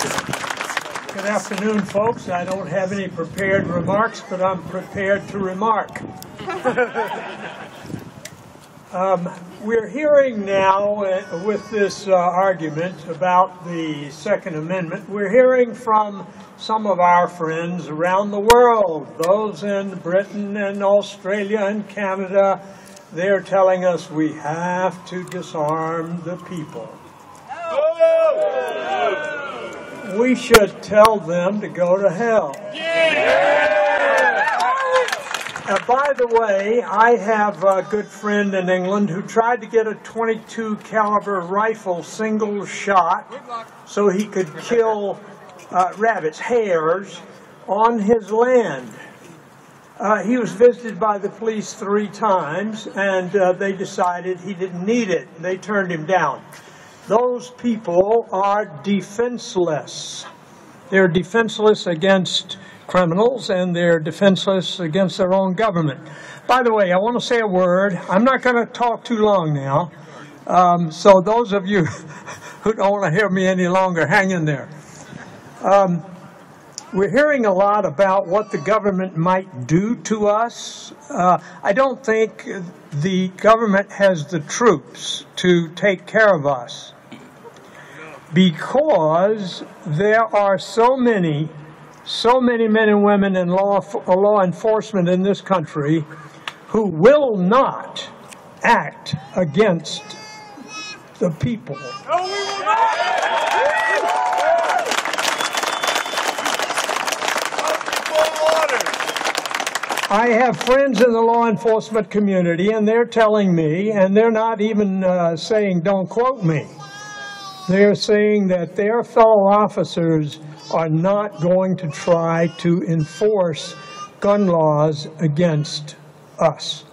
Good afternoon, folks. I don't have any prepared remarks, but I'm prepared to remark. We're hearing now, with this argument about the Second Amendment, we're hearing from some of our friends around the world, those in Britain and Australia and Canada. They're telling us we have to disarm the people. We should tell them to go to hell. By the way, I have a good friend in England who tried to get a .22 caliber rifle single shot so he could kill rabbits, hares, on his land. He was visited by the police 3 times, and they decided he didn't need it. They turned him down. Those people are defenseless. They're defenseless against criminals, and they're defenseless against their own government. By the way, I want to say a word. I'm not going to talk too long now, so those of you who don't want to hear me any longer, hang in there. We're hearing a lot about what the government might do to us. I don't think the government has the troops to take care of us, because there are so many men and women in law enforcement in this country who will not act against the people. No, we will not! I have friends in the law enforcement community, and they're telling me, and they're not even saying, don't quote me. They're saying that their fellow officers are not going to try to enforce gun laws against us.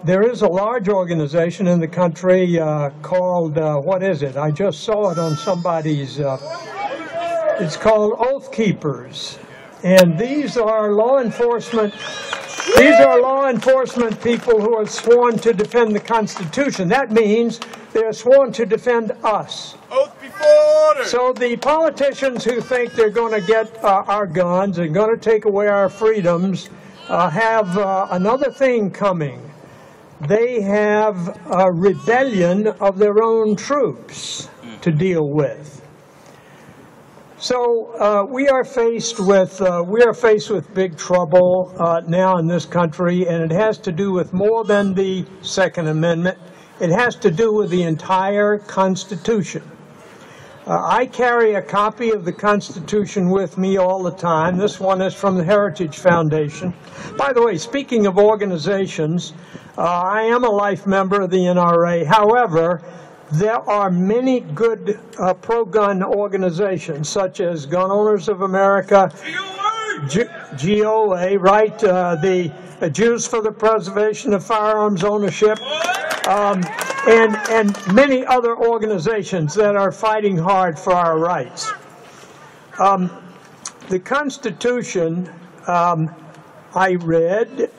There is a large organization in the country called, what is it? I just saw it on somebody's, it's called Oath Keepers. And these are law enforcement people who are sworn to defend the Constitution. That means they're sworn to defend us. Oath before order. So the politicians who think they're going to get our guns and going to take away our freedoms have another thing coming. They have a rebellion of their own troops to deal with. So we are faced with big trouble now in this country, and it has to do with more than the Second Amendment. It has to do with the entire Constitution. I carry a copy of the Constitution with me all the time. This one is from the Heritage Foundation. By the way, speaking of organizations, I am a life member of the NRA. However, there are many good pro-gun organizations, such as Gun Owners of America, GOA, right, the Jews for the Preservation of Firearms Ownership, and many other organizations that are fighting hard for our rights. The Constitution, I read,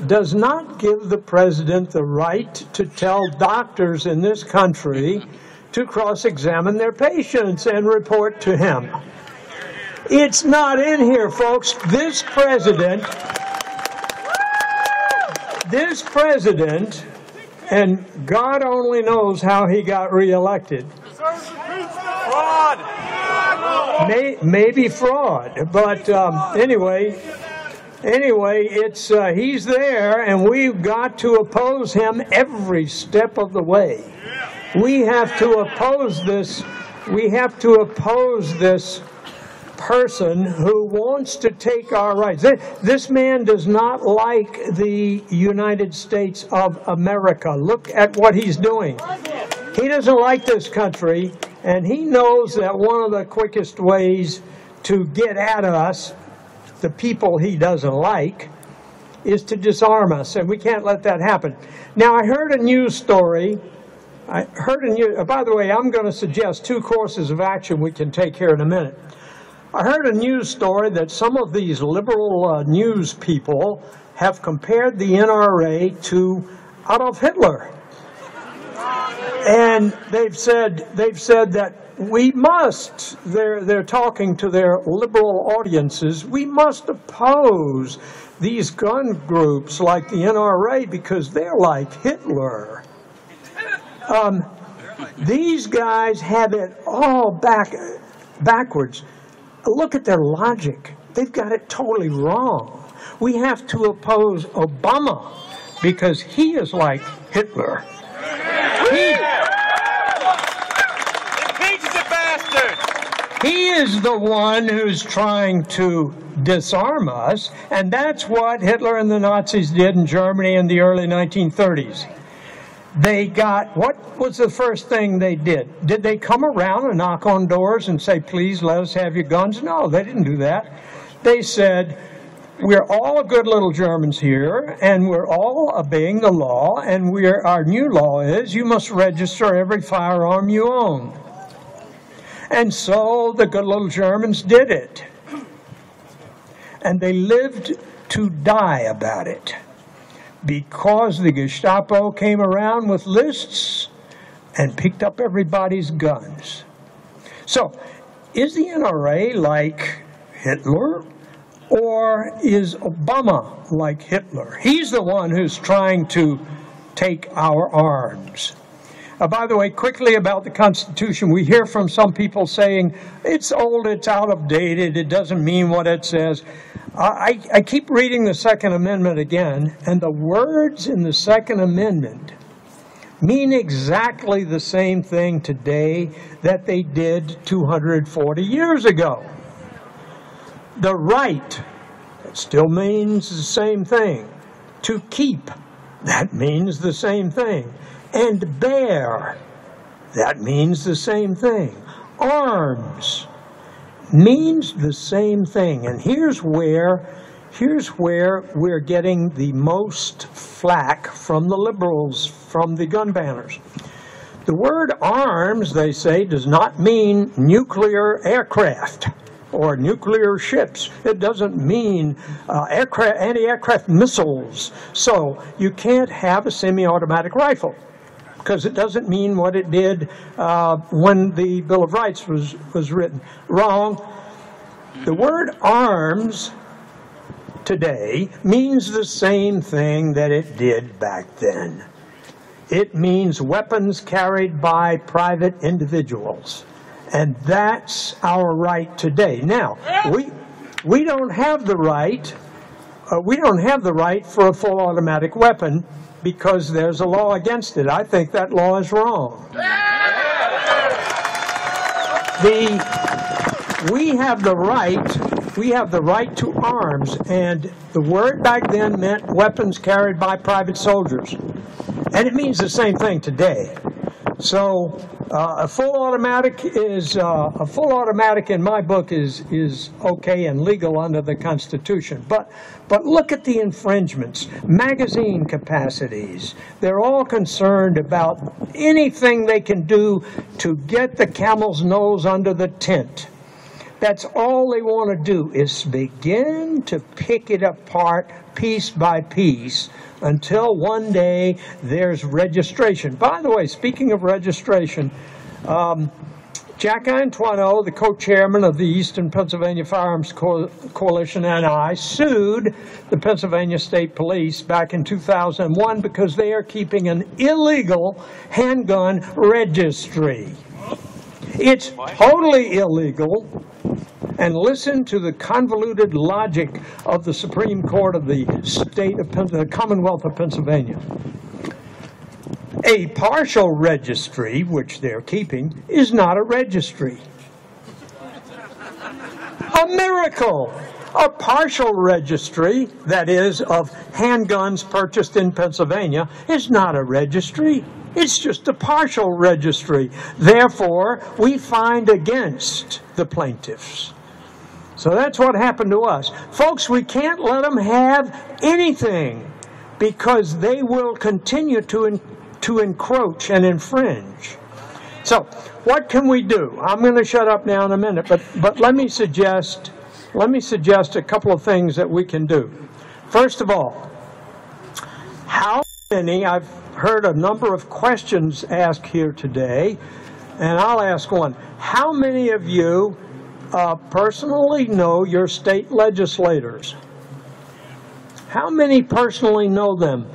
does not give the president the right to tell doctors in this country to cross-examine their patients and report to him. It's not in here, folks. This president, and God only knows how he got reelected. Fraud! Maybe fraud, but anyway, it's he's there, and we've got to oppose him every step of the way. We have to oppose this. We have to oppose this person who wants to take our rights. This man does not like the United States of America. Look at what he's doing. He doesn't like this country, and he knows that one of the quickest ways to get at us, the people he doesn't like, is to disarm us, and we can't let that happen. Now, I heard a news story. By the way, I'm going to suggest 2 courses of action we can take here in a minute. I heard a news story that some of these liberal news people have compared the NRA to Adolf Hitler. And they've said that we must, they're talking to their liberal audiences, we must oppose these gun groups like the NRA because they're like Hitler. These guys have it all backwards. Look at their logic. They've got it totally wrong. We have to oppose Obama because he is like Hitler. He is the one who's trying to disarm us, and that's what Hitler and the Nazis did in Germany in the early 1930s. They got, what was the first thing they did? Did they come around and knock on doors and say, please let us have your guns? No, they didn't do that. They said, we're all good little Germans here, and we're all obeying the law, and our new law is you must register every firearm you own. And so the good little Germans did it. And they lived to die about it. Because the Gestapo came around with lists and picked up everybody's guns. So, is the NRA like Hitler? Or is Obama like Hitler? He's the one who's trying to take our arms. By the way, quickly about the Constitution, we hear from some people saying, it's old, it's out of date, it doesn't mean what it says. I keep reading the Second Amendment again, and the words in the Second Amendment mean exactly the same thing today that they did 240 years ago. The right, it still means the same thing. To keep, that means the same thing. And bear, that means the same thing. Arms means the same thing. And here's where we're getting the most flack from the liberals, from the gun banners. The word arms, they say, does not mean nuclear aircraft or nuclear ships. It doesn't mean anti-aircraft missiles. So you can't have a semi-automatic rifle, because it doesn't mean what it did when the Bill of Rights was written. Wrong. The word arms today means the same thing that it did back then. It means weapons carried by private individuals. And that's our right today. Now, we don't have the right. We don't have the right for a full automatic weapon because there's a law against it. I think that law is wrong. We have the right to arms, and the word back then meant weapons carried by private soldiers. And it means the same thing today. So a full automatic in my book is okay and legal under the Constitution. But look at the infringements, magazine capacities. They're all concerned about anything they can do to get the camel's nose under the tent. That's all they want to do is begin to pick it apart piece by piece until one day there's registration. By the way, speaking of registration, Jack Antoineau, the co-chairman of the Eastern Pennsylvania Firearms Coalition, and I sued the Pennsylvania State Police back in 2001 because they are keeping an illegal handgun registry. It's totally illegal. And listen to the convoluted logic of the Supreme Court of the the Commonwealth of Pennsylvania. A partial registry, which they're keeping, is not a registry. A miracle! A partial registry, that is, of handguns purchased in Pennsylvania, is not a registry. It's just a partial registry. Therefore, we find against the plaintiffs. So that's what happened to us. Folks, we can't let them have anything because they will continue to encroach and infringe. So what can we do? I'm going to shut up now in a minute, but let me suggest a couple of things that we can do. First of all, how I've heard a number of questions asked here today, and I'll ask one. How many of you personally know your state legislators? How many personally know them?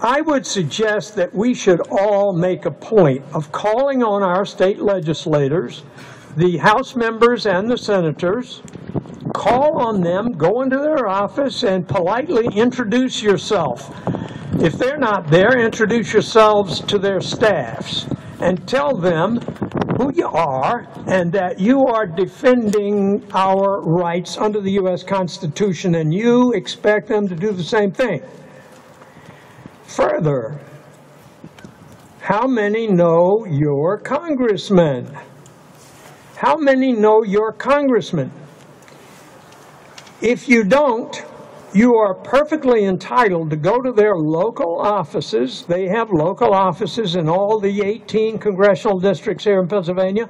I would suggest that we should all make a point of calling on our state legislators, the House members and the senators. Call on them, go into their office, and politely introduce yourself. If they're not there, introduce yourselves to their staffs and tell them who you are and that you are defending our rights under the U.S. Constitution, and you expect them to do the same thing. Further, how many know your congressman? How many know your congressman? If you don't, you are perfectly entitled to go to their local offices. They have local offices in all the 18 congressional districts here in Pennsylvania.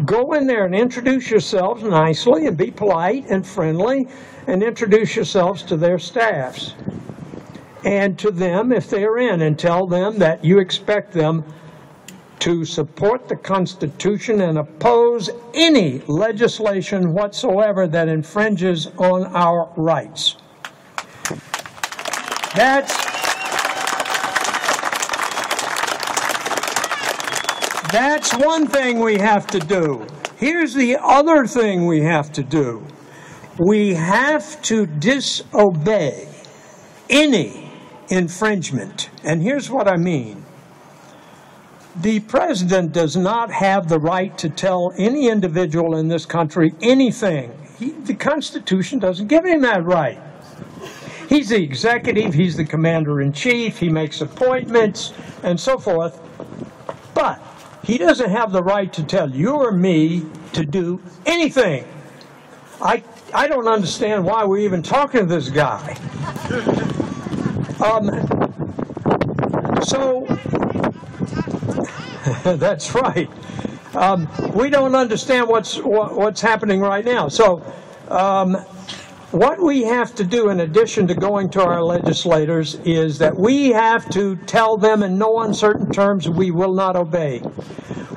Go in there and introduce yourselves nicely and be polite and friendly and introduce yourselves to their staffs and to them if they're in, and tell them that you expect them to support the Constitution and oppose any legislation whatsoever that infringes on our rights. That's one thing we have to do. Here's the other thing we have to do. We have to disobey any infringement. And here's what I mean. The president does not have the right to tell any individual in this country anything. The Constitution doesn't give him that right. He's the executive, he's the commander-in-chief, he makes appointments, and so forth. But he doesn't have the right to tell you or me to do anything. I don't understand why we're even talking to this guy. That's right. We don't understand what's happening right now. So what we have to do, in addition to going to our legislators, is that we have to tell them in no uncertain terms we will not obey.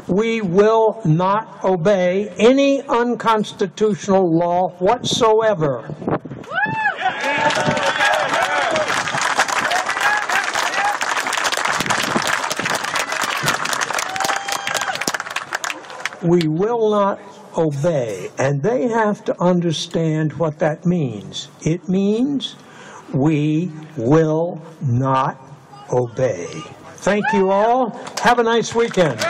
We will not obey any unconstitutional law whatsoever. We will not obey, and they have to understand what that means. It means we will not obey. Thank you all. Have a nice weekend.